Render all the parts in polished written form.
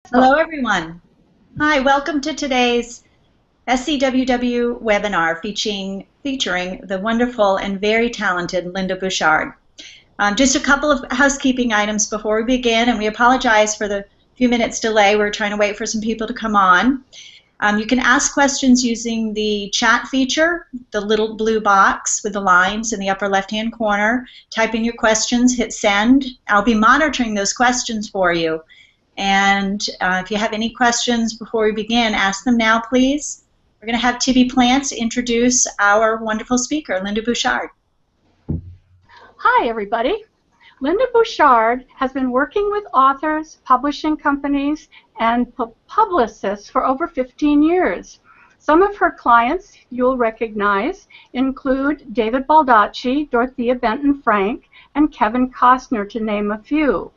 Hello, everyone. Hi, welcome to today's SCWW webinar featuring the wonderful and very talented Lynda Bouchard. Just a couple of housekeeping items before we begin, and we apologize for the few minutes delay. We're trying to wait for some people to come on. You can ask questions using the chat feature, the little blue box with the lines in the upper left-hand corner. Type in your questions, hit send. I'll be monitoring those questions for you. And if you have any questions before we begin, ask them now, please. We're going to have TV Plants introduce our wonderful speaker, Lynda Bouchard. Hi, everybody. Lynda Bouchard has been working with authors, publishing companies, and publicists for over 15 years. Some of her clients you'll recognize include David Baldacci, Dorothea Benton Frank, and Kevin Costner, to name a few.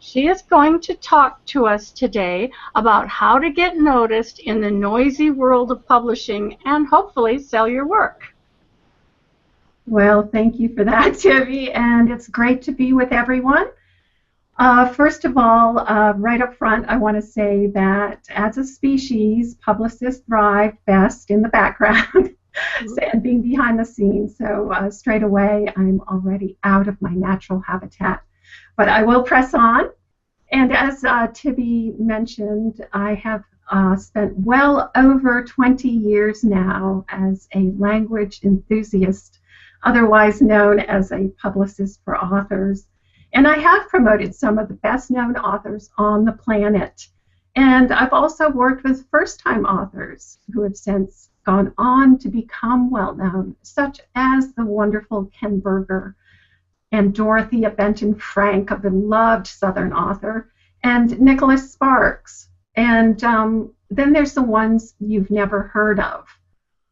She is going to talk to us today about how to get noticed in the noisy world of publishing and hopefully sell your work. Well, thank you for that, Tiffy, and it's great to be with everyone. First of all, right up front, I want to say that as a species, publicists thrive best in the background and being behind the scenes. So straight away, I'm already out of my natural habitat. But I will press on. And as Tibby mentioned, I have spent well over 20 years now as a language enthusiast, otherwise known as a publicist for authors. And I have promoted some of the best-known authors on the planet. And I've also worked with first-time authors who have since gone on to become well-known, such as the wonderful Ken Berger and Dorothea Benton Frank, a beloved Southern author, and Nicholas Sparks. And then there's the ones you've never heard of.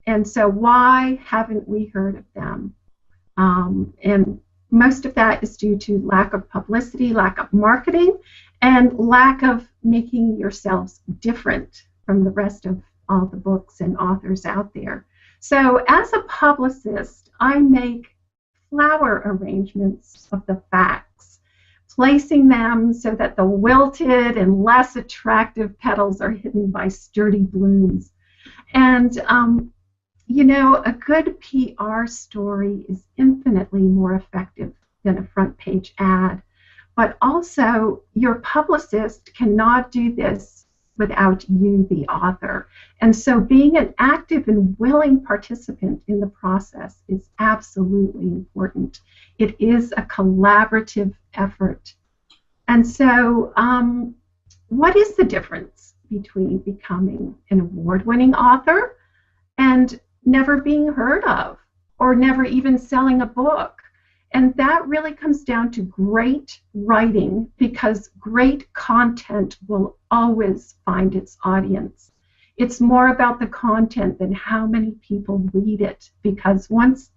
And so why haven't we heard of them? And most of that is due to lack of publicity, lack of marketing, and lack of making yourselves different from the rest of all the books and authors out there. So as a publicist, I make flower arrangements of the facts, placing them so that the wilted and less attractive petals are hidden by sturdy blooms. And you know, a good PR story is infinitely more effective than a front page ad. But also, your publicist cannot do this without you, the author. And so being an active and willing participant in the process is absolutely important. It is a collaborative effort. And so what is the difference between becoming an award-winning author and never being heard of or never even selling a book? And that really comes down to great writing, because great content will always find its audience. It's more about the content than how many people read it, because once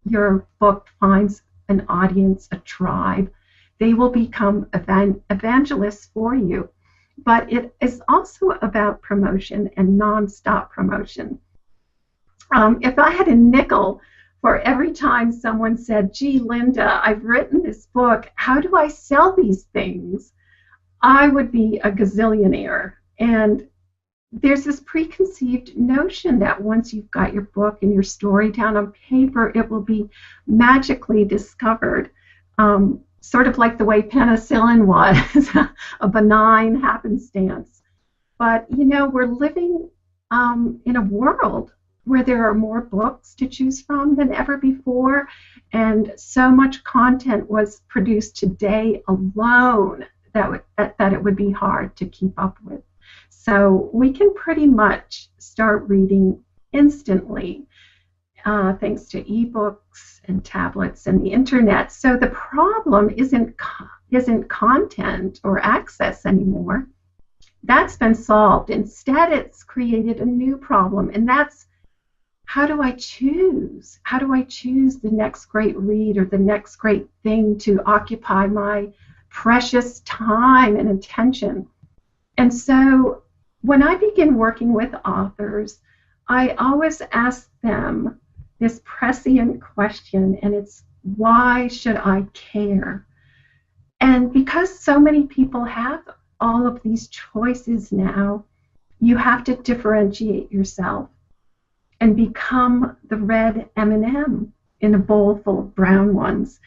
your book finds an audience, a tribe, they will become evangelists for you. But it is also about promotion and non-stop promotion. If I had a nickel for every time someone said, gee, Lynda, I've written this book, how do I sell these things? I would be a gazillionaire. And there's this preconceived notion that once you've got your book and your story down on paper, it will be magically discovered, sort of like the way penicillin was, a benign happenstance. But, you know, we're living in a world where there are more books to choose from than ever before, and so much content was produced today alone that it would be hard to keep up with. So we can pretty much start reading instantly, thanks to ebooks and tablets and the internet. So the problem isn't content or access anymore. That's been solved. Instead, it's created a new problem, and that's, how do I choose? How do I choose the next great read or the next great thing to occupy my precious time and attention? And so when I begin working with authors, I always ask them this prescient question, and it's, why should I care? And because so many people have all of these choices now, you have to differentiate yourself and become the red M&M in a bowl full of brown ones.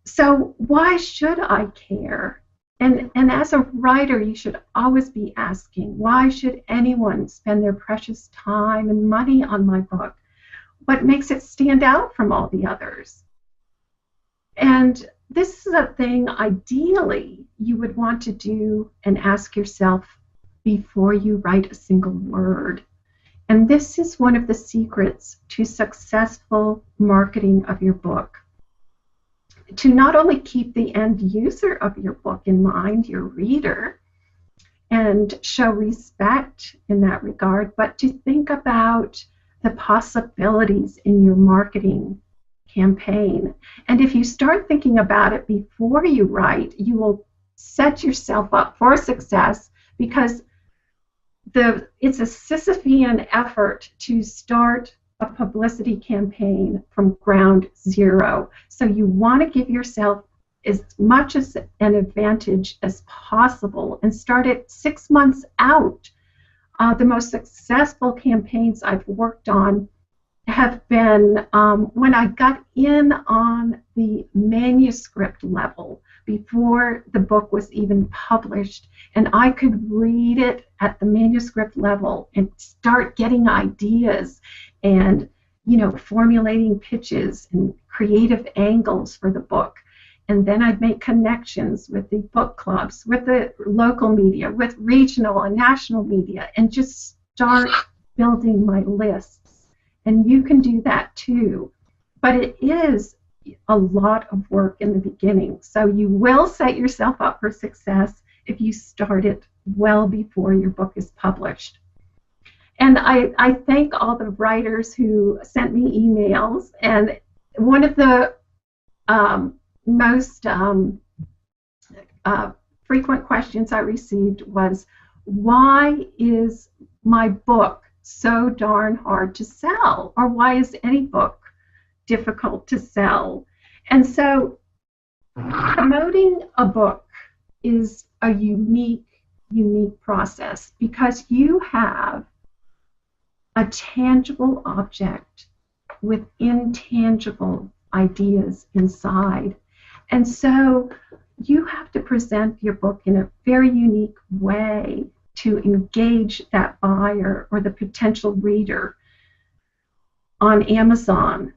So why should I care? And as a writer, you should always be asking, why should anyone spend their precious time and money on my book? What makes it stand out from all the others? And this is a thing, ideally, you would want to do and ask yourself before you write a single word. And this is one of the secrets to successful marketing of your book. To not only keep the end user of your book in mind, your reader, and show respect in that regard, but to think about the possibilities in your marketing campaign. And if you start thinking about it before you write, you will set yourself up for success, because it's a Sisyphean effort to start a publicity campaign from ground zero. So you want to give yourself as much as an advantage as possible and start it 6 months out. The most successful campaigns I've worked on have been when I got in on the manuscript level before the book was even published, and I could read it at the manuscript level and start getting ideas and, you know, formulating pitches and creative angles for the book. And then I'd make connections with the book clubs, with the local media, with regional and national media, and just start building my lists. And you can do that too. But it is a lot of work in the beginning. So you will set yourself up for success if you start it well before your book is published. And I thank all the writers who sent me emails. And one of the most frequent questions I received was, why is my book so darn hard to sell? Or why is any book difficult to sell? And so promoting a book is a unique process, because you have a tangible object with intangible ideas inside. And so you have to present your book in a very unique way to engage that buyer or the potential reader on Amazon,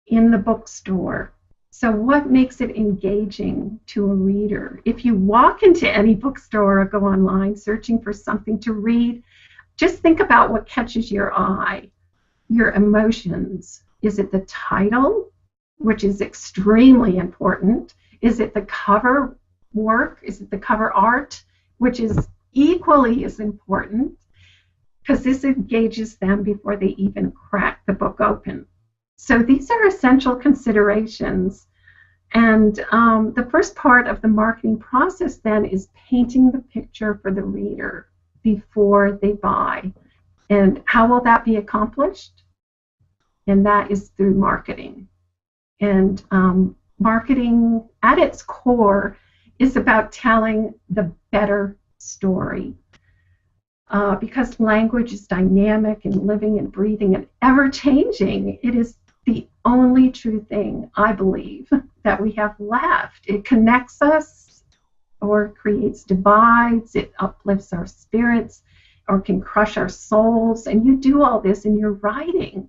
in the bookstore. So what makes it engaging to a reader? If you walk into any bookstore or go online searching for something to read, just think about what catches your eye, your emotions. Is it the title, which is extremely important? Is it the cover work? Is it the cover art, which is equally as important? Because this engages them before they even crack the book open. So these are essential considerations. And the first part of the marketing process then is painting the picture for the reader before they buy. And how will that be accomplished? And that is through marketing. And marketing at its core is about telling the better story. Because language is dynamic and living and breathing and ever-changing, it is the only true thing, I believe, that we have left. It connects us or creates divides, it uplifts our spirits or can crush our souls, and you do all this in your writing.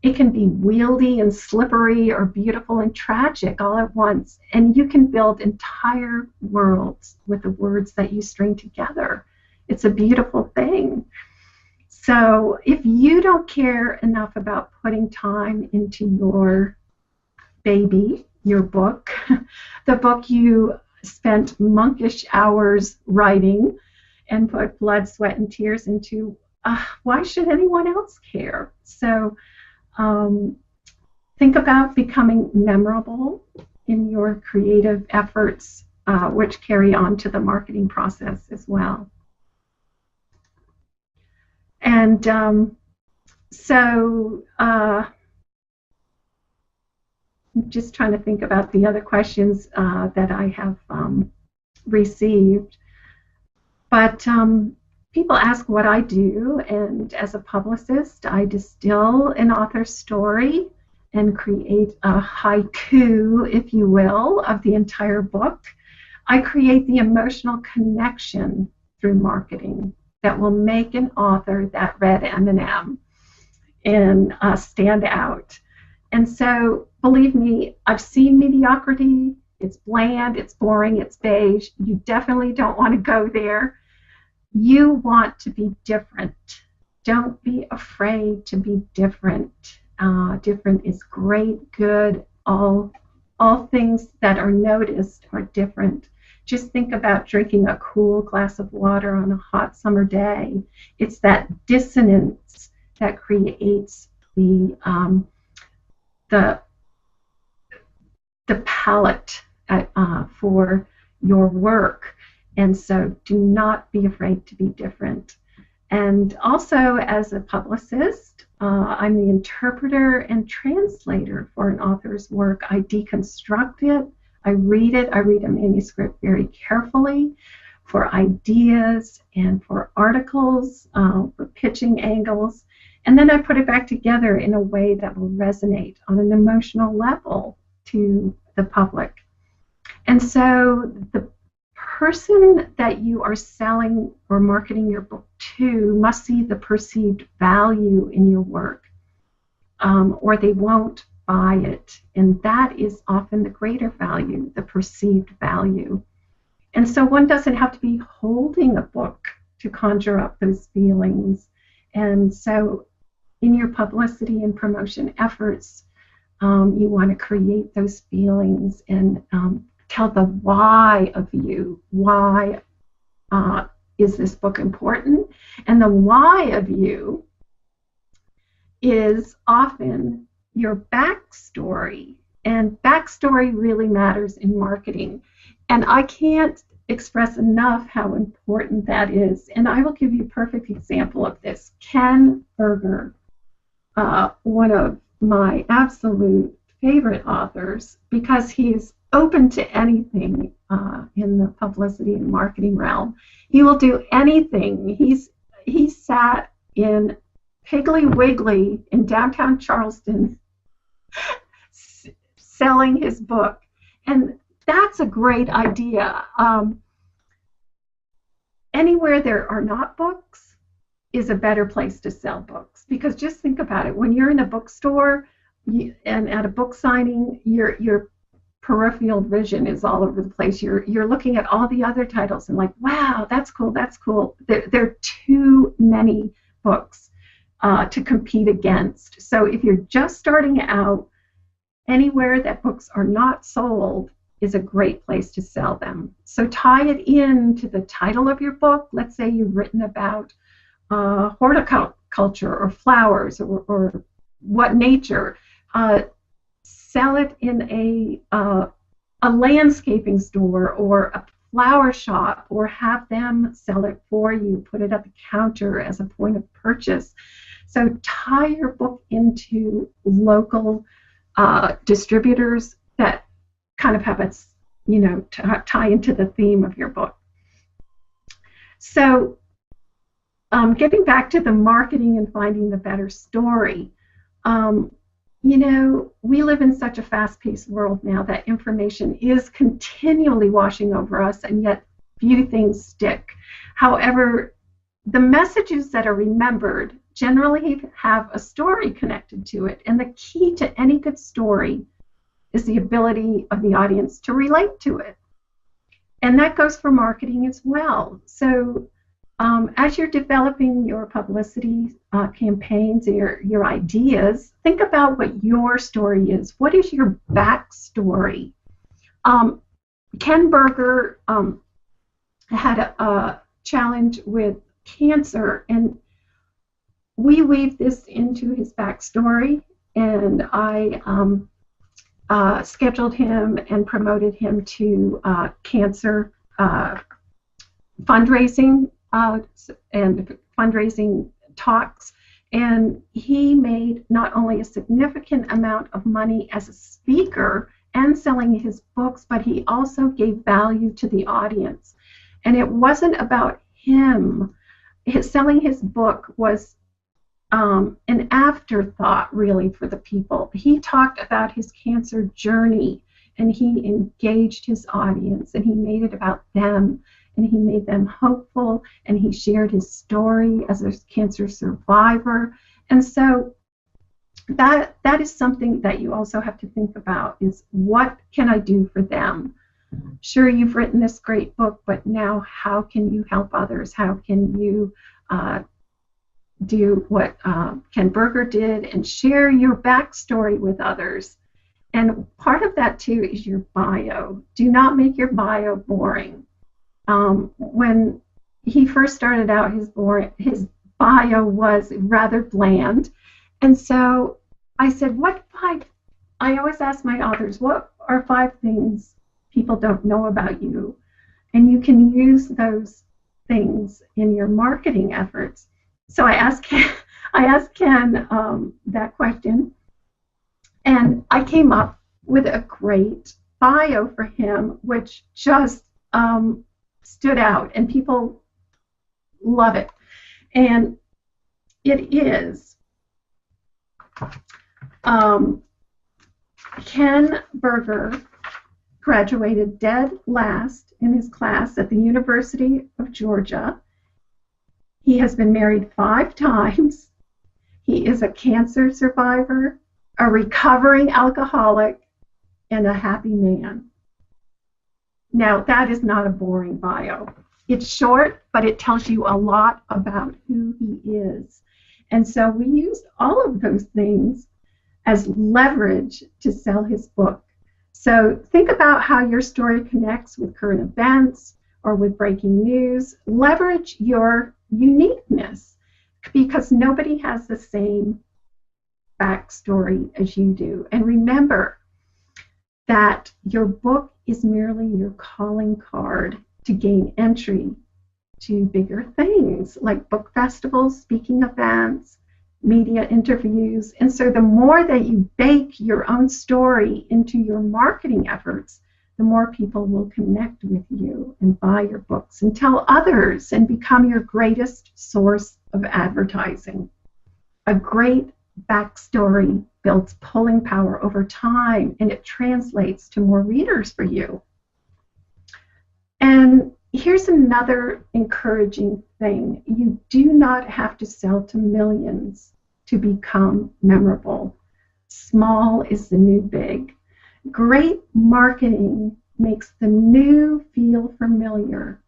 It can be wieldy and slippery or beautiful and tragic all at once, and you can build entire worlds with the words that you string together. It's a beautiful thing. So if you don't care enough about putting time into your baby, your book, the book you spent monkish hours writing and put blood, sweat, and tears into, why should anyone else care? So think about becoming memorable in your creative efforts, which carry on to the marketing process as well. And so I'm just trying to think about the other questions that I have received. But people ask what I do, and as a publicist, I distill an author's story and create a haiku, if you will, of the entire book. I create the emotional connection through marketing that will make an author that red M&M and stand out. And so, believe me, I've seen mediocrity. It's bland, it's boring, it's beige. You definitely don't want to go there. You want to be different. Don't be afraid to be different. Different is great, good. All things that are noticed are different. Just think about drinking a cool glass of water on a hot summer day. It's that dissonance that creates the palette for your work. And so do not be afraid to be different. And also, as a publicist, I'm the interpreter and translator for an author's work. I deconstruct it. I read a manuscript very carefully for ideas and for articles, for pitching angles. And then I put it back together in a way that will resonate on an emotional level to the public. And so the person that you are selling or marketing your book to must see the perceived value in your work, or they won't buy it. And that is often the greater value, the perceived value. And so one doesn't have to be holding a book to conjure up those feelings. And so in your publicity and promotion efforts, you want to create those feelings and tell the why of you. Why is this book important? And the why of you is often your backstory. And backstory really matters in marketing. And I can't express enough how important that is. And I will give you a perfect example of this. Ken Berger, one of my absolute favorite authors, because he's open to anything in the publicity and marketing realm. He will do anything. He sat in Piggly Wiggly in downtown Charleston selling his book. And that's a great idea. Anywhere there are not books is a better place to sell books, because just think about it. When you're in a bookstore and at a book signing, your peripheral vision is all over the place. You're looking at all the other titles and like, wow, that's cool, that's cool. There are too many books to compete against. So if you're just starting out, anywhere that books are not sold is a great place to sell them. So tie it in to the title of your book. Let's say you've written about horticulture or flowers or what nature. Sell it in a landscaping store or a flower shop, or have them sell it for you. Put it at the counter as a point of purchase. So tie your book into local distributors that kind of have its, tie into the theme of your book. So getting back to the marketing and finding the better story, we live in such a fast-paced world now that information is continually washing over us, and yet few things stick. However, the messages that are remembered generally have a story connected to it, and the key to any good story is the ability of the audience to relate to it. And that goes for marketing as well. So as you're developing your publicity campaigns, your ideas, think about what your story is. What is your backstory? Ken Berger had a challenge with cancer, and we weave this into his backstory, and I scheduled him and promoted him to cancer fundraising and fundraising talks, and he made not only a significant amount of money as a speaker and selling his books, but he also gave value to the audience. And it wasn't about him, selling his book was an afterthought, really, for the people. He talked about his cancer journey, and he engaged his audience, and he made it about them, and he made them hopeful, and he shared his story as a cancer survivor. And so that is something that you also have to think about, is what can I do for them? Sure, you've written this great book, but now how can you help others? How can you do what Ken Berger did and share your backstory with others? And part of that, too, is your bio. Do not make your bio boring. When he first started out, his bio was rather bland. And so I said, I always ask my authors, what are 5 things people don't know about you? And you can use those things in your marketing efforts. So I asked Ken that question, and I came up with a great bio for him, which just stood out, and people love it. And it is Ken Berger graduated dead last in his class at the University of Georgia. He has been married 5 times. He is a cancer survivor, a recovering alcoholic, and a happy man. Now, that is not a boring bio. It's short, but it tells you a lot about who he is. And so we used all of those things as leverage to sell his book. So think about how your story connects with current events or with breaking news. Leverage your uniqueness, because nobody has the same backstory as you do. And remember that your book is merely your calling card to gain entry to bigger things like book festivals, speaking events, media interviews. And so the more that you bake your own story into your marketing efforts, the more people will connect with you and buy your books and tell others and become your greatest source of advertising. A great backstory builds pulling power over time, and it translates to more readers for you. And here's another encouraging thing. You do not have to sell to millions to become memorable. Small is the new big. Great marketing makes the new feel familiar,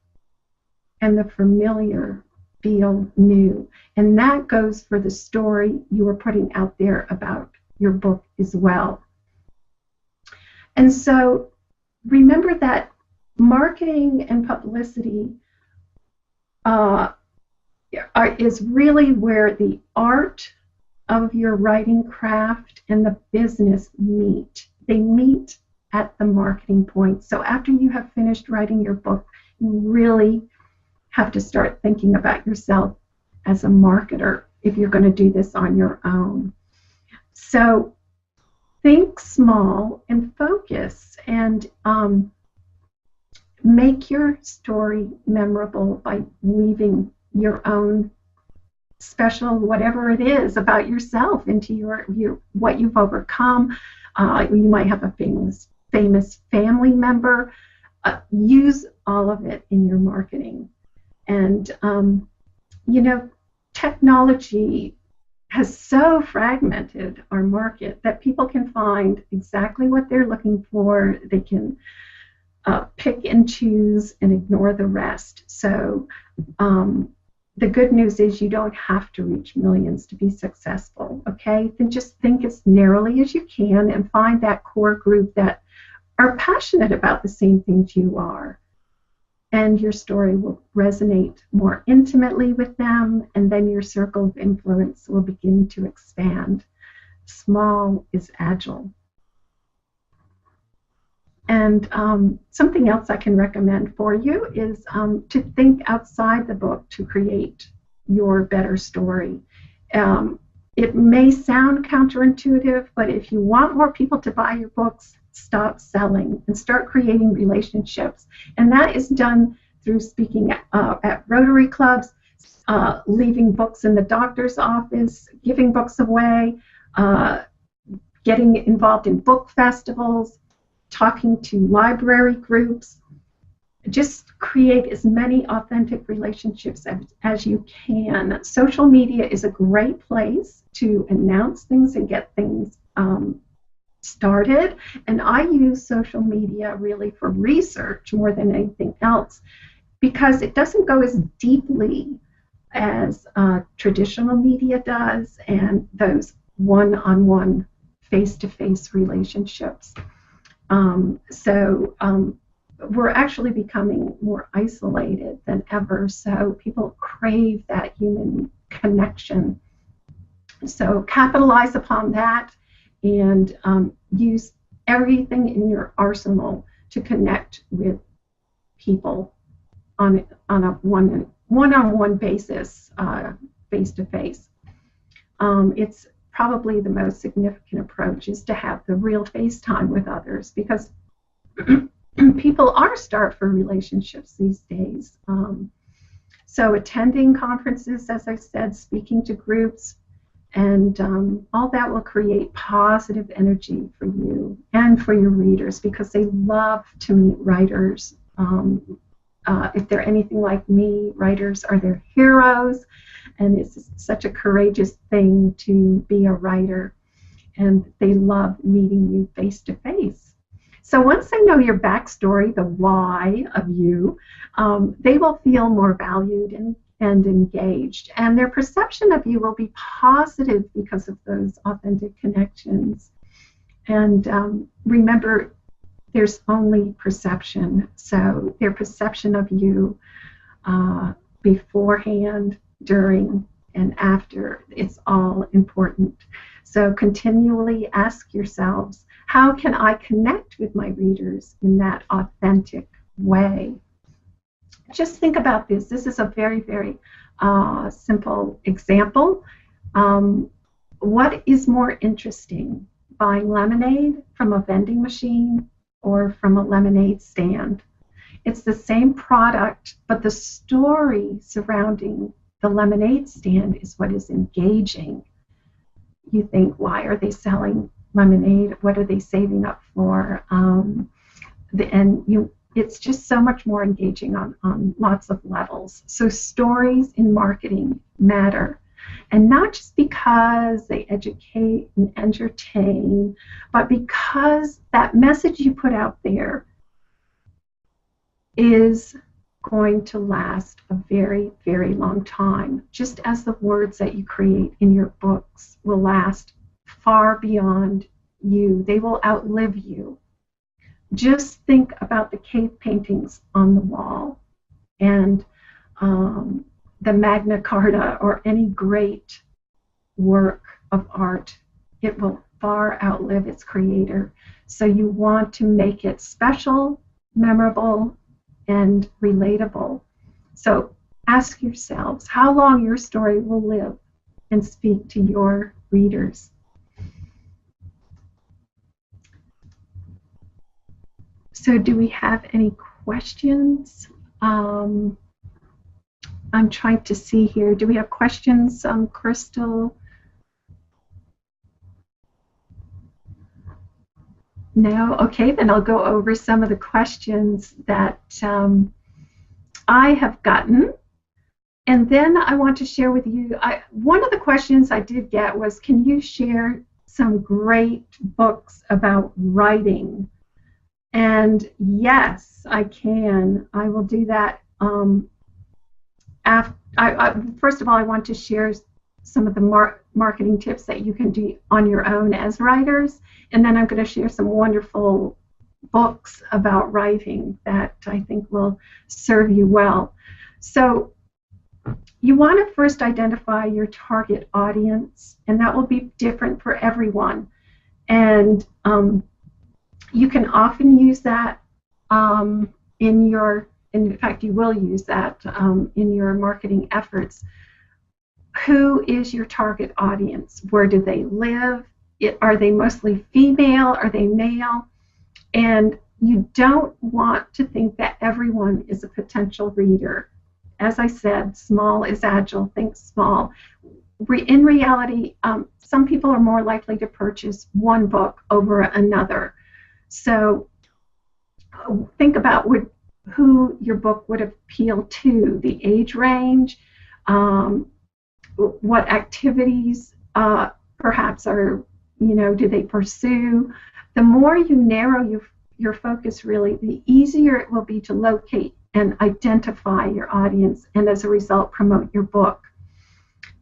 and the familiar feel new. And that goes for the story you are putting out there about your book as well. And so remember that marketing and publicity is really where the art of your writing craft and the business meet. They meet at the marketing point. So after you have finished writing your book, you really have to start thinking about yourself as a marketer if you're going to do this on your own. So think small and focus, and make your story memorable by weaving your own special whatever it is about yourself into your what you've overcome. You might have a famous family member. Use all of it in your marketing. And technology has so fragmented our market that people can find exactly what they're looking for. They can pick and choose and ignore the rest. So the good news is you don't have to reach millions to be successful, okay? Then just think as narrowly as you can and find that core group that are passionate about the same things you are. And your story will resonate more intimately with them, and then your circle of influence will begin to expand. Small is agile. And something else I can recommend for you is to think outside the book to create your better story. It may sound counterintuitive, but if you want more people to buy your books, stop selling and start creating relationships. And that is done through speaking at Rotary clubs, leaving books in the doctor's office, giving books away, getting involved in book festivals, talking to library groups. Just create as many authentic relationships as you can. Social media is a great place to announce things and get things started. And I use social media really for research more than anything else, because it doesn't go as deeply as traditional media does, and those one-on-one, face-to-face relationships. We're actually becoming more isolated than ever, so people crave that human connection. So capitalize upon that and use everything in your arsenal to connect with people on a one-on-one basis, face-to-face. It's probably the most significant approach is to have the real face time with others, because people are starved for relationships these days. So attending conferences, as I said, speaking to groups, and all that will create positive energy for you and for your readers, because they love to meet writers. If they're anything like me, writers are their heroes, and it's such a courageous thing to be a writer, and they love meeting you face to face. So once they know your backstory, the why of you, they will feel more valued and engaged, and their perception of you will be positive because of those authentic connections. And remember, there's only perception, so their perception of you beforehand, during, and after, it's all important. So continually ask yourselves, how can I connect with my readers in that authentic way? Just think about this. This is a very, very simple example. What is more interesting, buying lemonade from a vending machine or from a lemonade stand? It's the same product, but the story surrounding the lemonade stand is what is engaging. You think, why are they selling lemonade? What are they saving up for? It's just so much more engaging on lots of levels. So stories in marketing matter. And not just because they educate and entertain, but because that message you put out there is going to last a very, very long time, just as the words that you create in your books will last far beyond you. They will outlive you. Just think about the cave paintings on the wall and the Magna Carta or any great work of art. It will far outlive its creator. So you want to make it special, memorable, and relatable. So ask yourselves how long your story will live and speak to your readers. So do we have any questions? I'm trying to see here. Do we have questions, Crystal? No? Okay, then I'll go over some of the questions that I have gotten. And then I want to share with you, one of the questions I did get was, can you share some great books about writing? And yes, I can. I will do that. First of all, I want to share some of the marketing tips that you can do on your own as writers, and then I'm going to share some wonderful books about writing that I think will serve you well. So you want to first identify your target audience, and that will be different for everyone. And you can often use that in fact, you will use that in your marketing efforts. Who is your target audience? Where do they live? Are they mostly female? Are they male? And you don't want to think that everyone is a potential reader. As I said, small is agile, think small. In reality, some people are more likely to purchase one book over another. So think about who your book would appeal to, the age range, what activities perhaps are, do they pursue. The more you narrow your focus, really, the easier it will be to locate and identify your audience, and as a result, promote your book.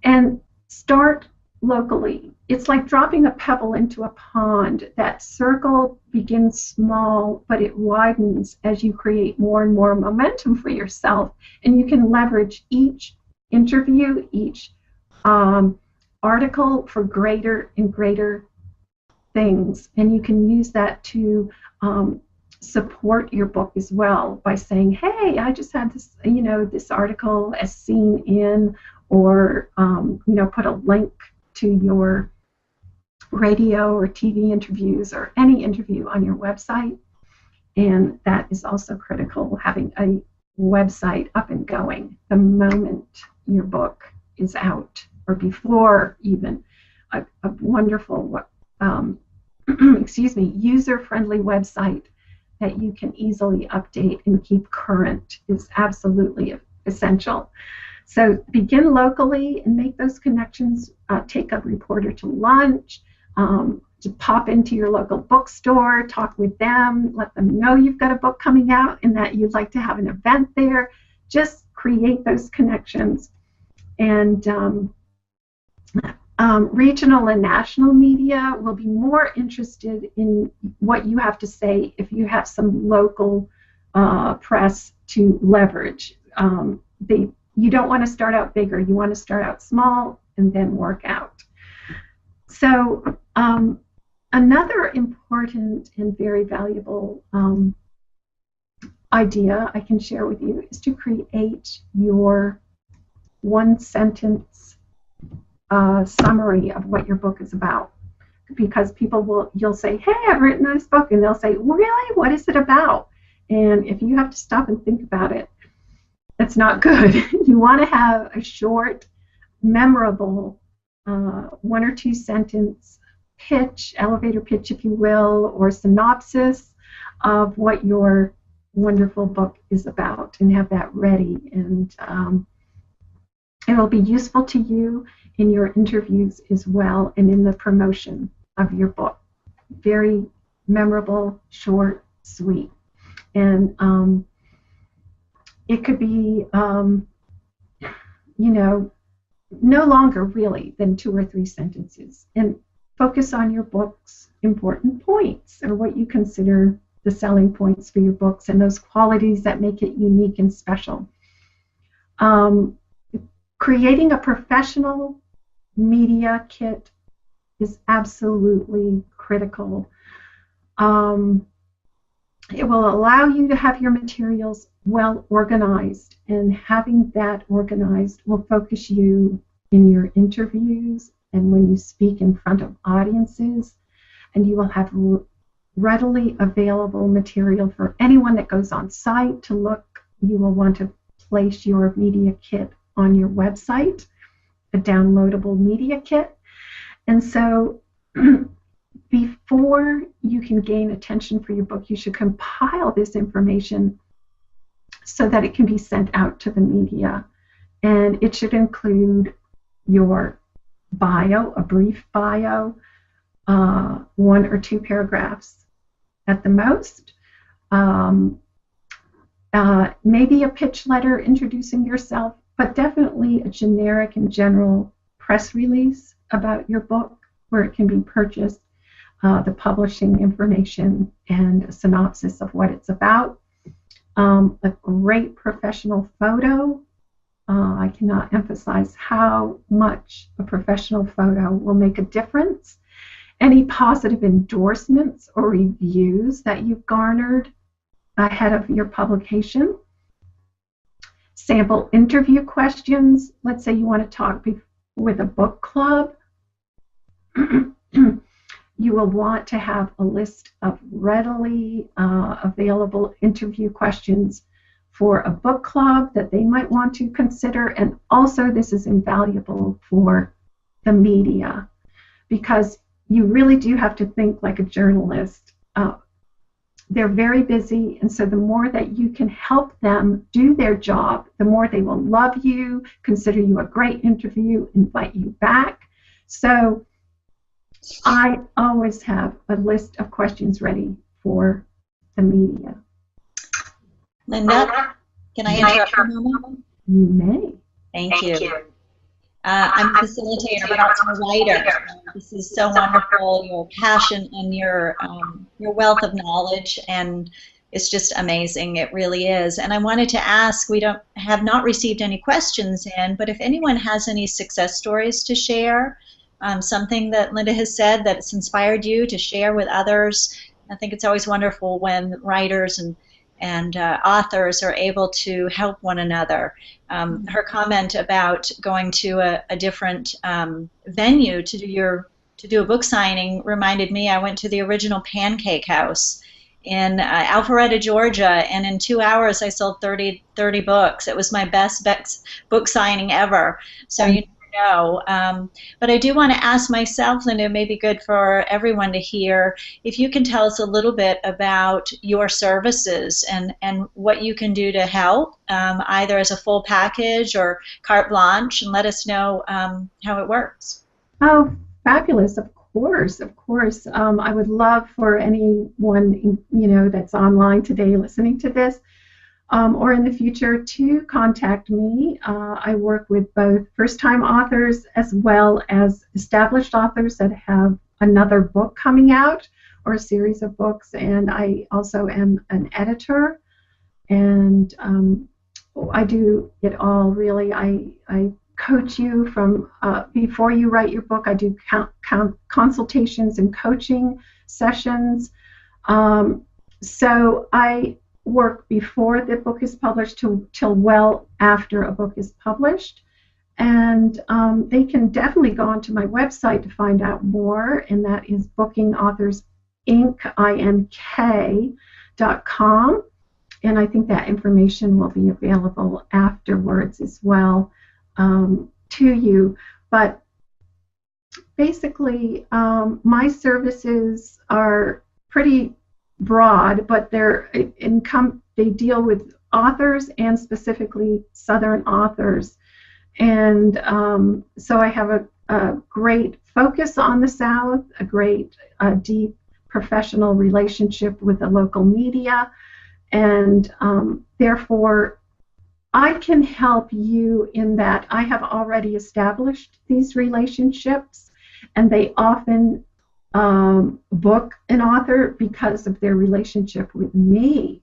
And start locally. It's like dropping a pebble into a pond. That circle begins small, but it widens as you create more and more momentum for yourself. And you can leverage each interview, each article for greater and greater things. And you can use that to support your book as well by saying, hey, I just had this, this article as seen in, or put a link to your radio or TV interviews or any interview on your website. And that is also critical, having a website up and going the moment your book is out, or before even. A wonderful user-friendly website that you can easily update and keep current is absolutely essential. So begin locally and make those connections. Take a reporter to lunch, to pop into your local bookstore, talk with them, let them know you've got a book coming out and that you'd like to have an event there. Just create those connections. And regional and national media will be more interested in what you have to say if you have some local press to leverage. You don't want to start out bigger. You want to start out small and then work out. So another important and very valuable idea I can share with you is to create your one-sentence summary of what your book is about. Because you'll say, hey, I've written this book, and they'll say, really? What is it about? And if you have to stop and think about it, that's not good. You want to have a short, memorable, 1 or 2 sentence pitch, elevator pitch, if you will, or synopsis of what your wonderful book is about, and have that ready. And it will be useful to you in your interviews as well, and in the promotion of your book. Very memorable, short, sweet. And it could be, no longer really than 2 or 3 sentences. And focus on your book's important points, or what you consider the selling points for your books, and those qualities that make it unique and special. Creating a professional media kit is absolutely critical. It will allow you to have your materials well organized, and having that organized will focus you in your interviews and when you speak in front of audiences, and you will have readily available material for anyone that goes on site to look. You will want to place your media kit on your website, a downloadable media kit. And so before you can gain attention for your book, you should compile this information so that it can be sent out to the media. And it should include your bio, a brief bio, 1 or 2 paragraphs at the most. Maybe a pitch letter introducing yourself, but definitely a generic and general press release about your book where it can be purchased, the publishing information, and a synopsis of what it's about. A great professional photo. I cannot emphasize how much a professional photo will make a difference. Any positive endorsements or reviews that you've garnered ahead of your publication. Sample interview questions. Let's say you want to talk with a book club. you will want to have a list of readily available interview questions for a book club that they might want to consider. And also this is invaluable for the media, because you really do have to think like a journalist. They're very busy, and so the more that you can help them do their job, the more they will love you, consider you a great interview, invite you back. So I always have a list of questions ready for the media. Lynda, can I interrupt for a moment? You may. Thank you. I'm a facilitator, but also a writer. This is so wonderful, your passion and your wealth of knowledge, and it's just amazing. It really is. And I wanted to ask, we have not received any questions in, but if anyone has any success stories to share, something that Lynda has said that's inspired you to share with others. I think it's always wonderful when writers and authors are able to help one another. Her comment about going to a different venue to do a book signing reminded me. I went to the original Pancake House in Alpharetta, Georgia, and in 2 hours I sold 30 books. It was my best book signing ever. So you know. But I do want to ask myself, Lynda, it may be good for everyone to hear, if you can tell us a little bit about your services and what you can do to help, either as a full package or carte blanche, and let us know how it works. Oh, fabulous. Of course, of course. I would love for anyone that's online today listening to this or in the future to contact me. I work with both first-time authors as well as established authors that have another book coming out or a series of books, and I also am an editor, and I do it all really. I coach you from before you write your book. I do consultations and coaching sessions. So I work before the book is published till well after a book is published, and they can definitely go onto my website to find out more, and that is bookingauthorsinc.com, and I think that information will be available afterwards as well to you. But basically my services are pretty broad, but they deal with authors and specifically Southern authors. And so I have a great focus on the South, a great deep professional relationship with the local media, and therefore I can help you in that I have already established these relationships, and they often book an author because of their relationship with me,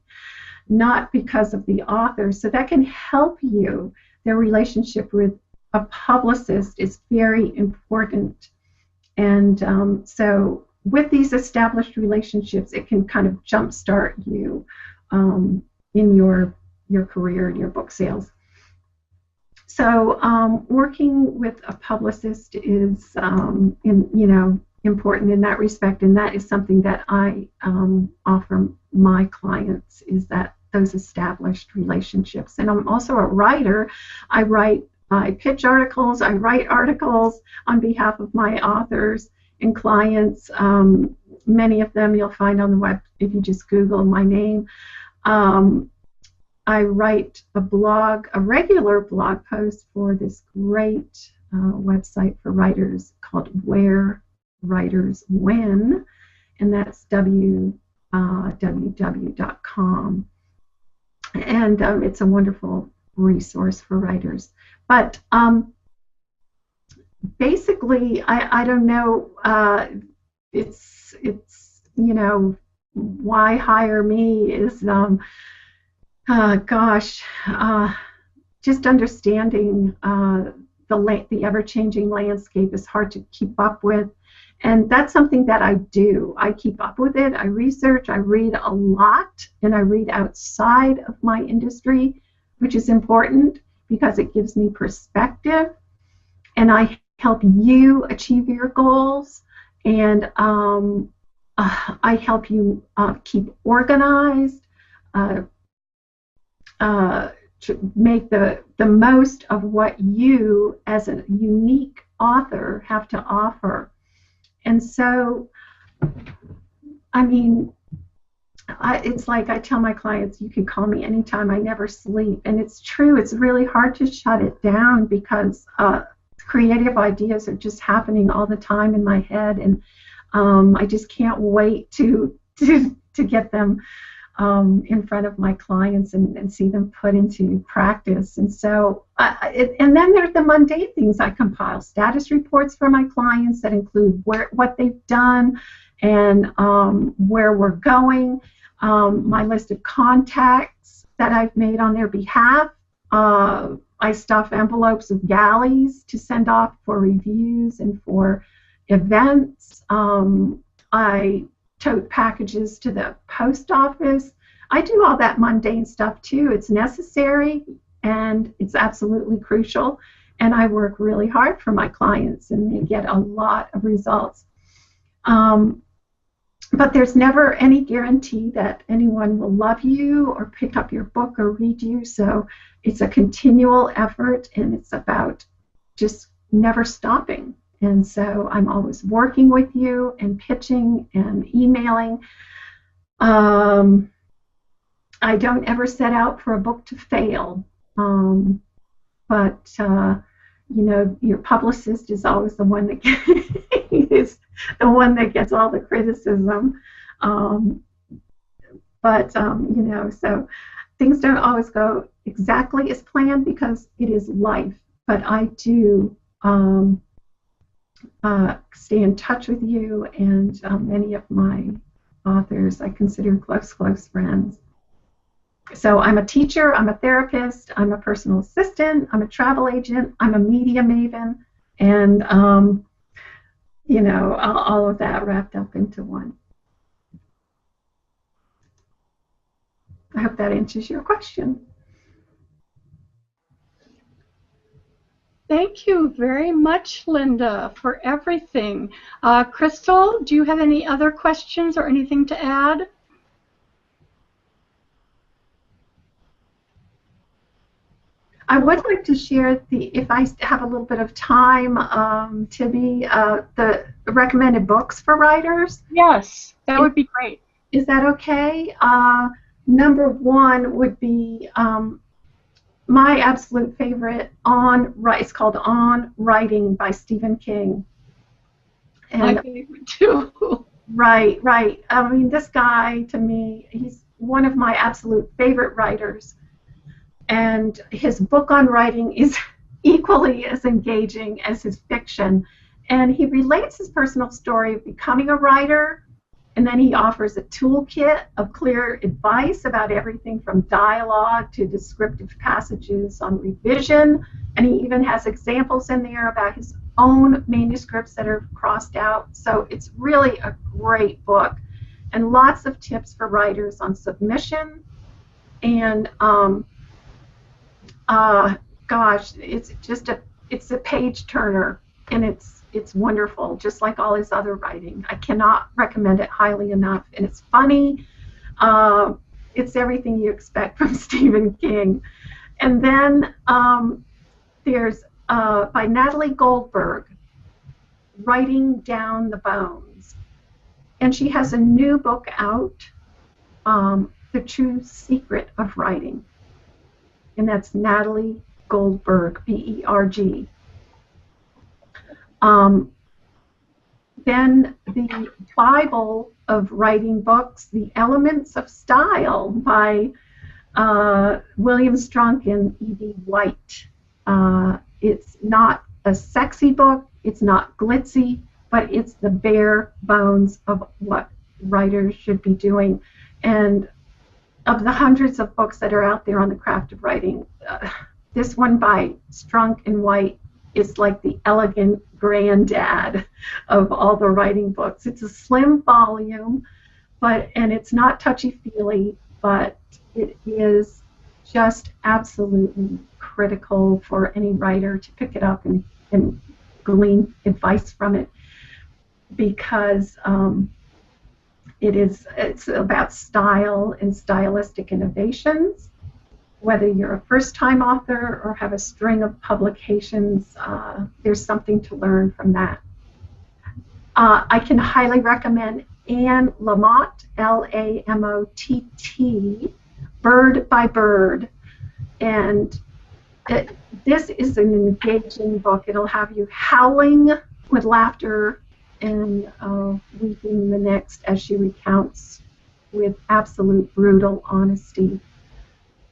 not because of the author. So that can help you. Their relationship with a publicist is very important. And so with these established relationships, it can kind of jumpstart you in your career and your book sales. So working with a publicist is important in that respect, and that is something that I offer my clients, is that those established relationships. And I'm also a writer. I pitch articles, I write articles on behalf of my authors and clients. Many of them you'll find on the web if you just Google my name. I write a regular blog post for this great website for writers called Where Writers Win, and that's www.com, and it's a wonderful resource for writers. But basically, I don't know, it's why hire me is just understanding the ever-changing landscape is hard to keep up with. And that's something that I do. I keep up with it. I research. I read a lot, and I read outside of my industry, which is important because it gives me perspective. And I help you achieve your goals. And I help you keep organized, to make the most of what you as a unique author have to offer. And so, I mean, it's like I tell my clients, you can call me anytime, I never sleep. And it's true, it's really hard to shut it down because creative ideas are just happening all the time in my head, and I just can't wait to get them in front of my clients and see them put into practice. And so, and then there's the mundane things. I compile status reports for my clients that include what they've done and where we're going, my list of contacts that I've made on their behalf. I stuff envelopes of galleys to send off for reviews and for events. I tote packages to the post office. I do all that mundane stuff too. It's necessary and it's absolutely crucial. And I work really hard for my clients and they get a lot of results. But there's never any guarantee that anyone will love you or pick up your book or read you. So it's a continual effort, and it's about just never stopping. And so I'm always working with you and pitching and emailing. I don't ever set out for a book to fail. But you know, your publicist is always the one that is the one that gets all the criticism. You know, so things don't always go exactly as planned because it is life. But I do stay in touch with you, and many of my authors I consider close friends. So I'm a teacher, I'm a therapist, I'm a personal assistant, I'm a travel agent, I'm a media maven, and you know, all of that wrapped up into one. I hope that answers your question. Thank you very much, Lynda, for everything. Crystal, do you have any other questions or anything to add? I would like to share if I have a little bit of time, Tibby, the recommended books for writers. Yes, that would be great. Is that okay? Number one would be my absolute favorite, it's called On Writing by Stephen King. And my favorite too. Right. I mean, this guy, to me, he's one of my absolute favorite writers. And his book on writing is equally as engaging as his fiction. And he relates his personal story of becoming a writer, and then he offers a toolkit of clear advice about everything from dialogue to descriptive passages on revision. And he even has examples in there about his own manuscripts that are crossed out. So it's really a great book. And lots of tips for writers on submission. And gosh, it's a page turner, and it's wonderful, just like all his other writing. I cannot recommend it highly enough, and it's funny. It's everything you expect from Stephen King. And then there's by Natalie Goldberg, Writing Down the Bones, and she has a new book out, The True Secret of Writing. And that's Natalie Goldberg, B-E-R-G. Then the Bible of writing books, The Elements of Style by William Strunk and E.B. White. It's not a sexy book, it's not glitzy, but it's the bare bones of what writers should be doing. And of the hundreds of books that are out there on the craft of writing, this one by Strunk and White is like the elegant granddad of all the writing books. It's a slim volume, and it's not touchy-feely, but it is just absolutely critical for any writer to pick it up and glean advice from it. because it's about style and stylistic innovations. Whether you're a first-time author or have a string of publications, there's something to learn from that. I can highly recommend Anne Lamott, Lamott, Bird by Bird. And this is an engaging book. It'll have you howling with laughter and weeping the next as she recounts with absolute brutal honesty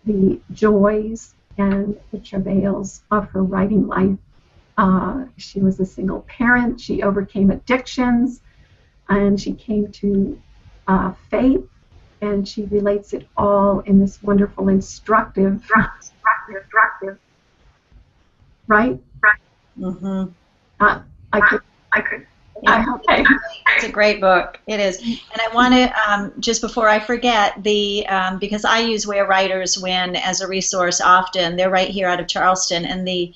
the joys and the travails of her writing life. She was a single parent. She overcame addictions, and she came to faith, and she relates it all in this wonderful, instructive, right? Mm-hmm. I could. Yeah, Okay. it's a great book. It is. And I want to, just before I forget, because I use Where Writers Win as a resource often. They're right here out of Charleston, and the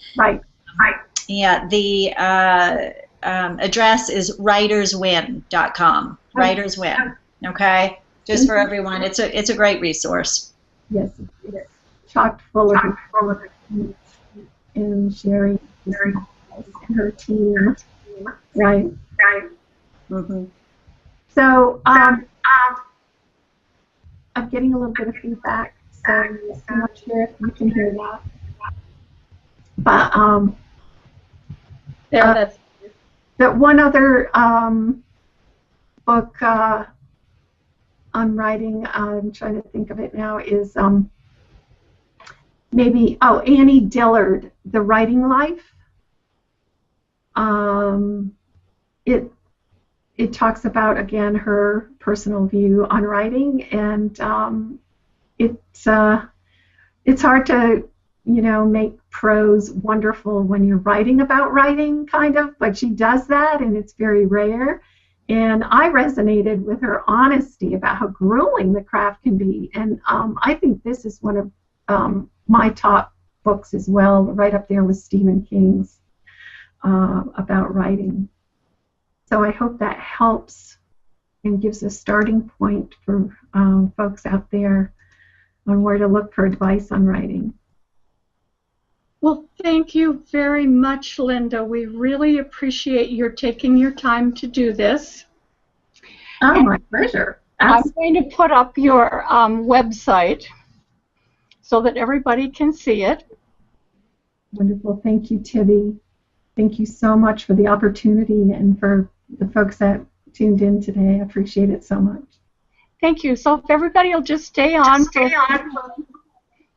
address is writerswin.com. Writers Win. Okay, just for everyone. It's a great resource. Yes, it's chock full of and Sherry and her team. Right. Mm-hmm. So I'm getting a little bit of feedback, so I'm not sure if you can hear that. But that one other book I'm writing, I'm trying to think of it now, is maybe Annie Dillard, The Writing Life. It talks about, again, her personal view on writing, and it's hard to, make prose wonderful when you're writing about writing, kind of, but she does that, and it's very rare. And I resonated with her honesty about how grueling the craft can be, and I think this is one of my top books as well, right up there with Stephen King's about writing. So I hope that helps and gives a starting point for folks out there on where to look for advice on writing. Well, thank you very much, Lynda. We really appreciate your taking your time to do this. Oh, my pleasure. I'm going to put up your website so that everybody can see it. Wonderful. Thank you, Tibby. Thank you so much for the opportunity and for the folks that tuned in today. I appreciate it so much. Thank you. So if everybody will just stay on.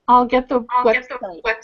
I'll get the website.